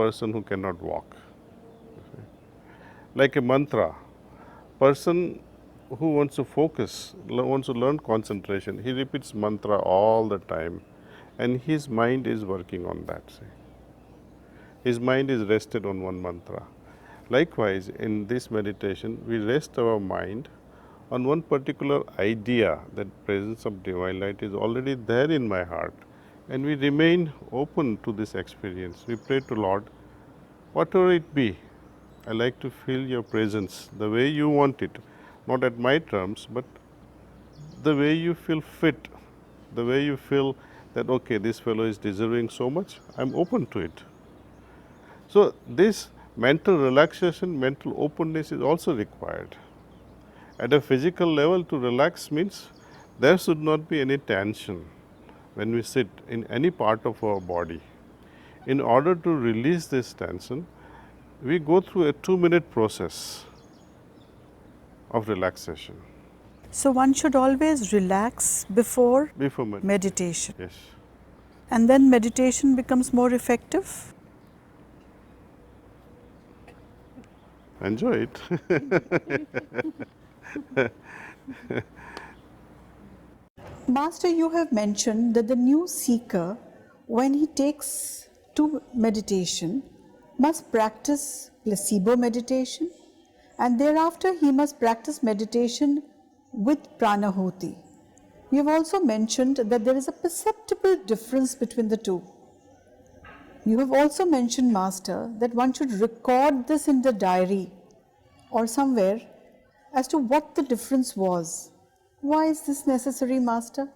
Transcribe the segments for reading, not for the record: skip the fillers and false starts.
person who cannot walk. Like a mantra, person who wants to focus, wants to learn concentration, he repeats mantra all the time and his mind is working on that. See. His mind is rested on one mantra. Likewise, in this meditation, we rest our mind on one particular idea that presence of divine light is already there in my heart, and we remain open to this experience. We pray to Lord, whatever it be, I like to feel your presence the way you want it, not at my terms, but the way you feel fit, the way you feel that, okay, this fellow is deserving so much, I'm open to it. So, this mental relaxation, mental openness is also required. At a physical level, to relax means there should not be any tension when we sit in any part of our body. In order to release this tension, we go through a 2-minute process of relaxation. So one should always relax before meditation. Yes. And then meditation becomes more effective? Enjoy it. Master, you have mentioned that the new seeker, when he takes to meditation, must practice placebo meditation, and thereafter he must practice meditation with pranahuti. You have also mentioned that there is a perceptible difference between the two. You have also mentioned, Master, that one should record this in the diary or somewhere as to what the difference was. Why is this necessary, Master?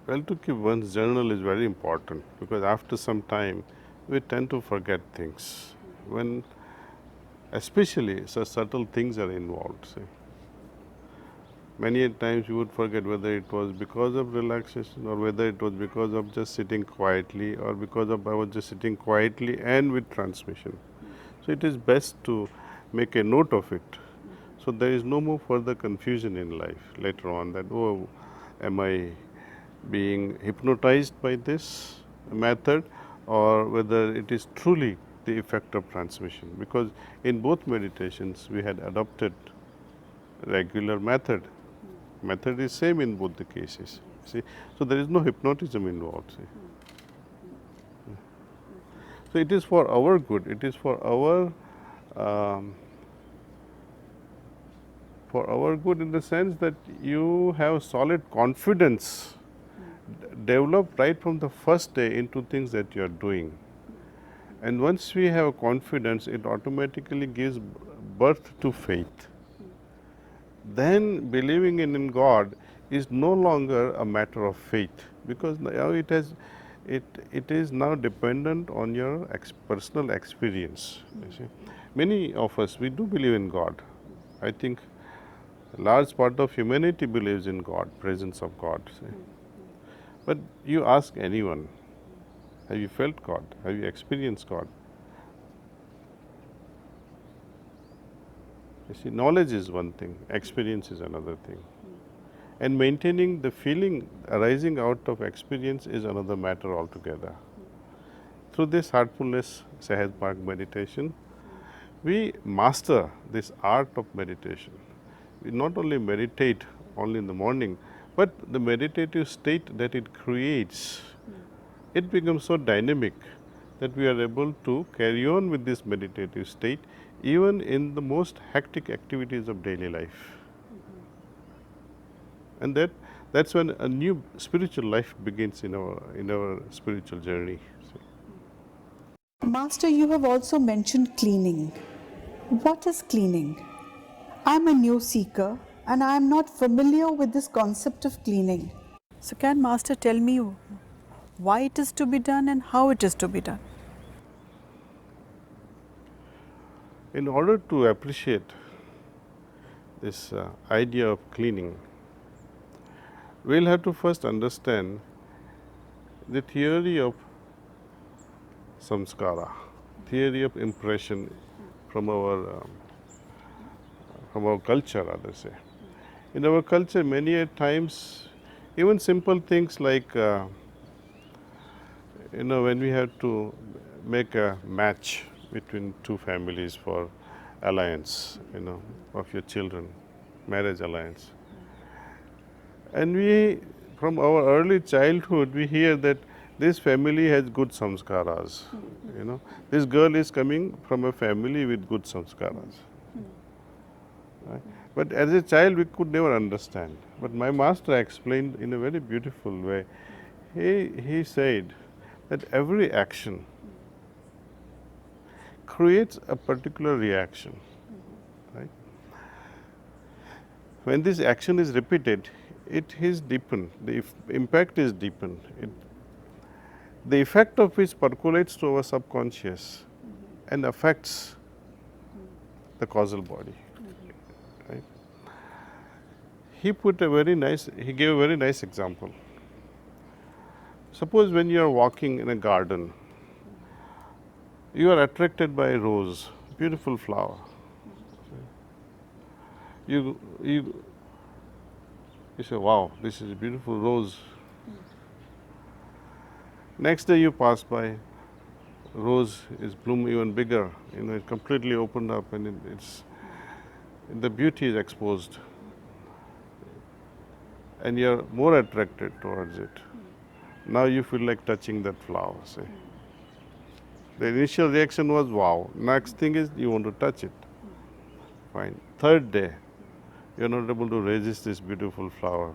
Well, to keep one's journal is very important, because after some time we tend to forget things when especially such subtle things are involved. See. Many times you would forget whether it was because of relaxation or whether it was because of just sitting quietly or because of I was just sitting quietly and with transmission. So it is best to make a note of it. So there is no more further confusion in life later on that, oh, am I being hypnotized by this method, or whether it is truly the effect of transmission. Because in both meditations we had adopted regular method. Method is same in both the cases. See, so there is no hypnotism involved. See. So it is for our good. It is for our good in the sense that you have solid confidence developed right from the first day into things that you are doing. And once we have confidence, it automatically gives birth to faith. Then believing in God is no longer a matter of faith, because now it is now dependent on your personal experience. You see. Many of us, we do believe in God. I think a large part of humanity believes in God, presence of God. See. But you ask anyone, have you felt God? Have you experienced God? You see, knowledge is one thing, experience is another thing. And maintaining the feeling arising out of experience is another matter altogether. Through this Heartfulness meditation, we master this art of meditation. We not only meditate only in the morning, but the meditative state that it creates, it becomes so dynamic that we are able to carry on with this meditative state even in the most hectic activities of daily life. And that's when a new spiritual life begins in our spiritual journey. Master, you have also mentioned cleaning. What is cleaning? I am a new seeker and I am not familiar with this concept of cleaning. So can Master tell me why it is to be done and how it is to be done? In order to appreciate this idea of cleaning, we will have to first understand the theory of samskara, theory of impression from our culture, rather say. In our culture, many a times, even simple things like when we have to make a match between two families for alliance, of your children, marriage alliance. And we, from our early childhood, we hear that this family has good samskaras. This girl is coming from a family with good samskaras. Right? But as a child, we could never understand. But my master explained in a very beautiful way. He said that every action creates a particular reaction. Right? When this action is repeated, it is deepened. The impact is deepened. The effect of which percolates to our subconscious and affects the causal body. Right? He gave a very nice example. Suppose when you are walking in a garden, you are attracted by a rose, beautiful flower. You say, wow, this is a beautiful rose. Next day you pass by, rose is bloom even bigger. It completely opened up and the beauty is exposed. And you are more attracted towards it. Now you feel like touching that flower, say. The initial reaction was wow. Next thing is you want to touch it. Fine. Third day, you are not able to resist this beautiful flower.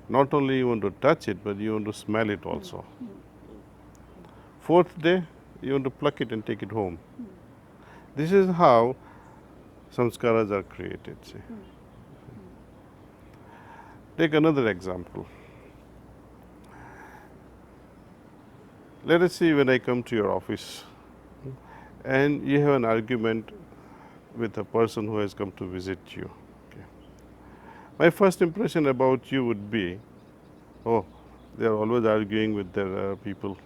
Not only you want to touch it, but you want to smell it also. Fourth day, you want to pluck it and take it home. This is how samskaras are created. See. Take another example. Let us see when I come to your office and you have an argument with a person who has come to visit you. Okay. My first impression about you would be, oh, they are always arguing with their people.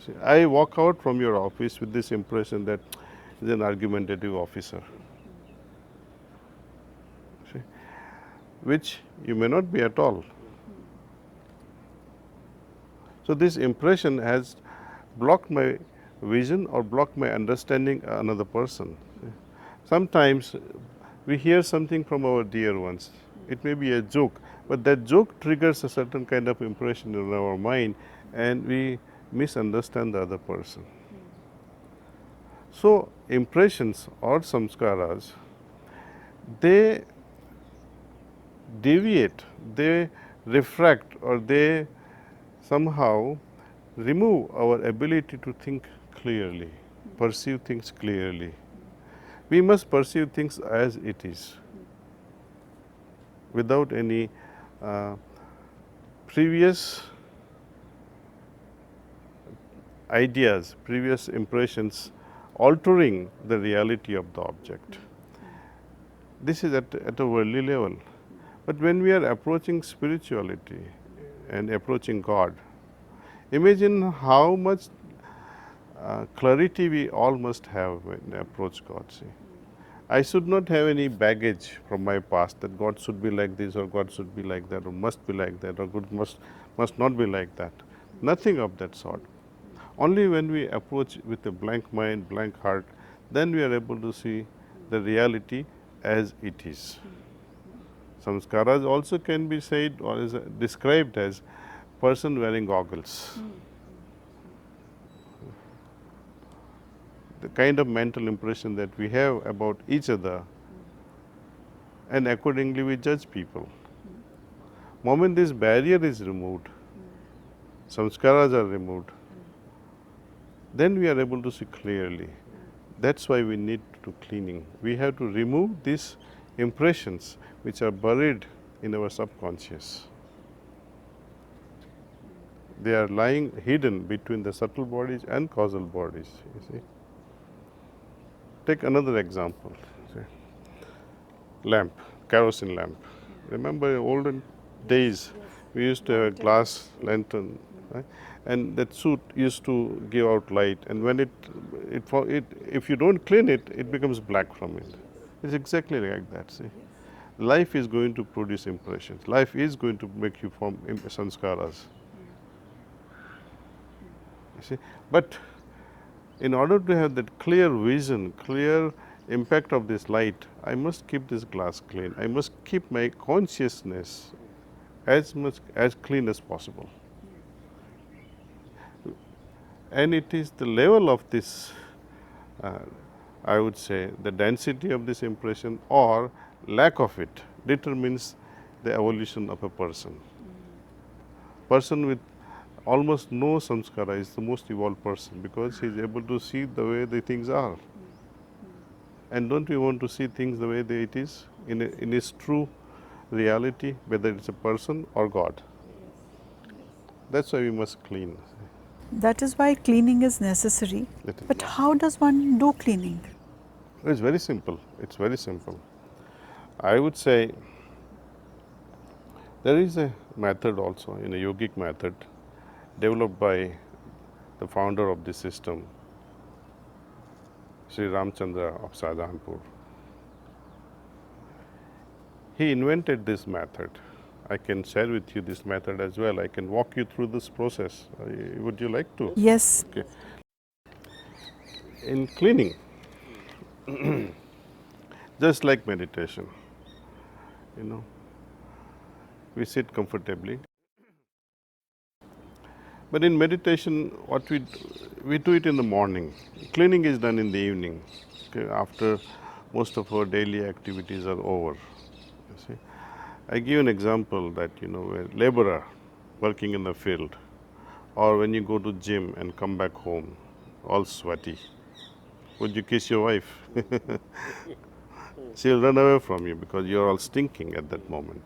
See, I walk out from your office with this impression that he's an argumentative officer. See, which you may not be at all. So this impression has blocked my vision or blocked my understanding another person. Sometimes we hear something from our dear ones. It may be a joke, but that joke triggers a certain kind of impression in our mind and we misunderstand the other person. So impressions or samskaras, they deviate, they refract, or they somehow remove our ability to think clearly, perceive things clearly. We must perceive things as it is, without any previous ideas, previous impressions altering the reality of the object. This is at a worldly level. But when we are approaching spirituality and approaching God, imagine how much clarity we all must have when we approach God. See, I should not have any baggage from my past that God should be like this or God should be like that or must be like that or God must not be like that. Nothing of that sort. Only when we approach with a blank mind, blank heart, then we are able to see the reality as it is. Samskaras also can be said or is described as person wearing goggles. The kind of mental impression that we have about each other, and accordingly we judge people. Moment this barrier is removed, samskaras are removed, then we are able to see clearly. That's why we need to cleaning. We have to remove these impressions which are buried in our subconscious. They are lying hidden between the subtle bodies and causal bodies. You see. Take another example. See. Lamp, kerosene lamp. Remember in olden days, we used to have a glass lantern, right? And that soot used to give out light. And when if you don't clean it, it becomes black from it. It's exactly like that. See, life is going to produce impressions. Life is going to make you form sanskaras. You see, but In order to have that clear vision, clear impact of this light, I must keep this glass clean. I must keep my consciousness as much as clean as possible. And it is the level of this, I would say, the density of this impression or lack of it determines the evolution of a person. Person with almost no samskara is the most evolved person because he is able to see the way the things are. And don't we want to see things the way it is in its true reality, whether it's a person or God? That's why we must clean. That is why cleaning is necessary. It is But not. how does one do cleaning? It's very simple. It's very simple. I would say there is a method also, in a yogic method, developed by the founder of this system, Sri Ramchandra of Shahjahanpur. He invented this method. I can share with you this method as well. I can walk you through this process. Would you like to? Yes. Okay. In cleaning, just like meditation, we sit comfortably. But in meditation, what we do it in the morning. Cleaning is done in the evening, okay, after most of our daily activities are over. You see, I give an example that a laborer working in the field, or when you go to gym and come back home, all sweaty. Would you kiss your wife? She'll run away from you because you're all stinking at that moment.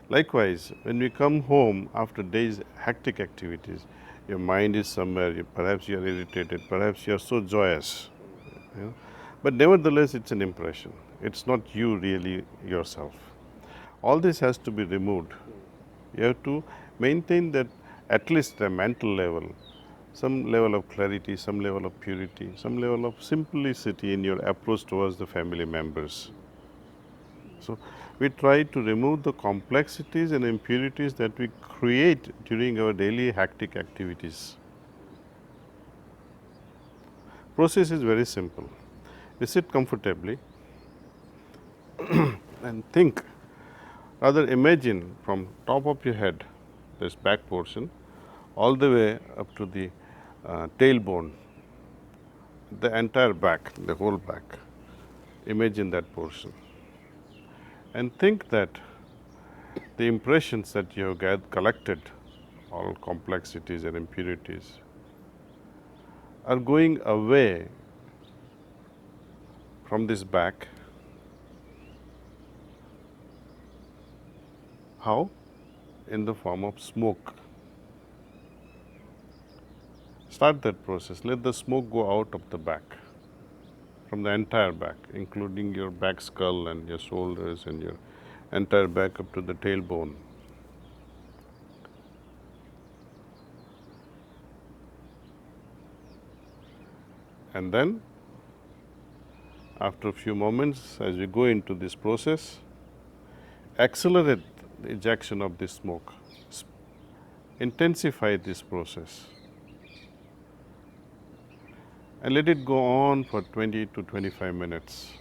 Likewise, when we come home after days hectic activities, your mind is somewhere, perhaps you are irritated, perhaps you are so joyous. But nevertheless, it's an impression. It's not you really yourself. All this has to be removed. You have to maintain that at least a mental level, some level of clarity, some level of purity, some level of simplicity in your approach towards the family members. So we try to remove the complexities and impurities that we create during our daily hectic activities. Process is very simple. You sit comfortably and think, rather imagine from top of your head, this back portion, all the way up to the tailbone, the entire back, the whole back. Imagine that portion. And think that the impressions that you have collected, all complexities and impurities, are going away from this back. How? In the form of smoke. Start that process. Let the smoke go out of the back, from the entire back, including your back skull and your shoulders and your entire back up to the tailbone. And then, after a few moments, as we go into this process, accelerate the ejection of this smoke, intensify this process, and let it go on for 20 to 25 minutes.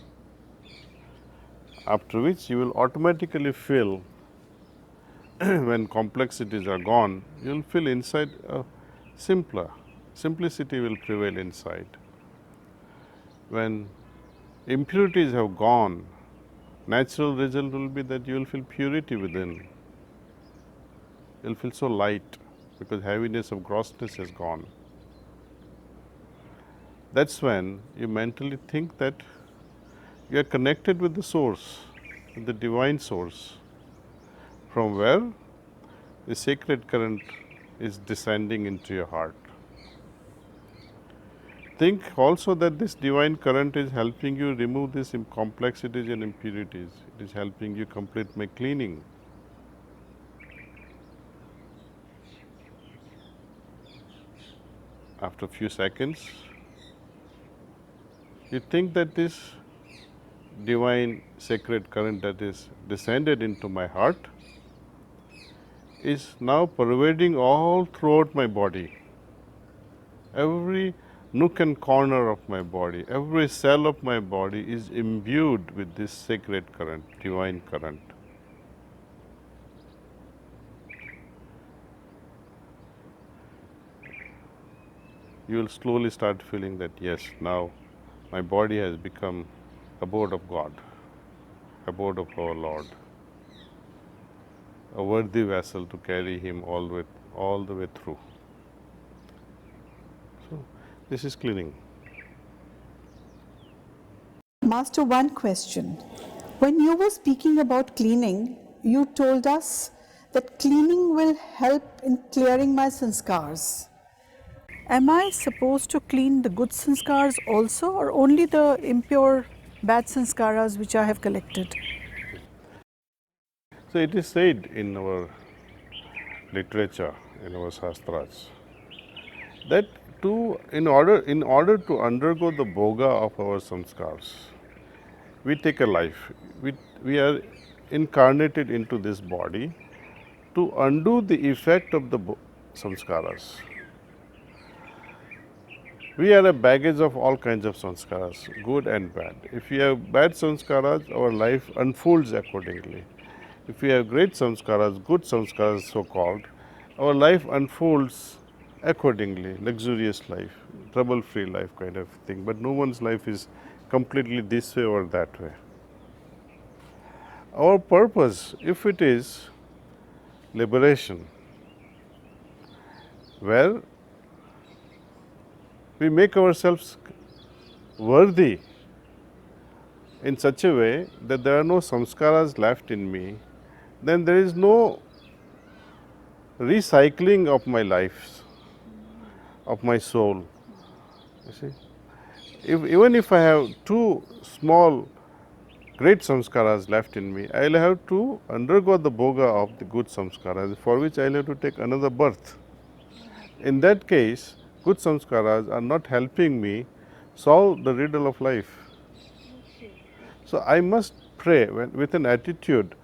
After which you will automatically feel, when complexities are gone, you will feel inside simplicity will prevail inside. When impurities have gone, natural result will be that you will feel purity within. You will feel so light because heaviness of grossness has gone. That's when you mentally think that you are connected with the source, with the divine source, from where the sacred current is descending into your heart. Think also that this divine current is helping you remove these complexities and impurities. It is helping you complete my cleaning. After a few seconds, you think that this divine sacred current that is descended into my heart is now pervading all throughout my body. Every nook and corner of my body, every cell of my body is imbued with this sacred current, divine current. You will slowly start feeling that yes, now my body has become abode of God, abode of our Lord, a worthy vessel to carry Him all the way through. So, this is cleaning. Master, one question. When you were speaking about cleaning, you told us that cleaning will help in clearing my sanskars. Am I supposed to clean the good sanskars also, or only the impure bad sanskaras which I have collected? So, it is said in our literature, in our shastras, that in order to undergo the bhoga of our samskars, we take a life. We are incarnated into this body to undo the effect of the samskaras. We are a baggage of all kinds of sanskaras, good and bad. If we have bad sanskaras, our life unfolds accordingly. If we have great samskaras, good samskaras so called, our life unfolds accordingly, luxurious life, trouble free life kind of thing. But no one's life is completely this way or that way. Our purpose, if it is liberation, where we make ourselves worthy in such a way that there are no samskaras left in me, then there is no recycling of my life, of my soul. You see, even if I have two small great samskaras left in me, I will have to undergo the bhoga of the good samskaras, for which I will have to take another birth. In that case, good samskaras are not helping me solve the riddle of life. So I must pray with an attitude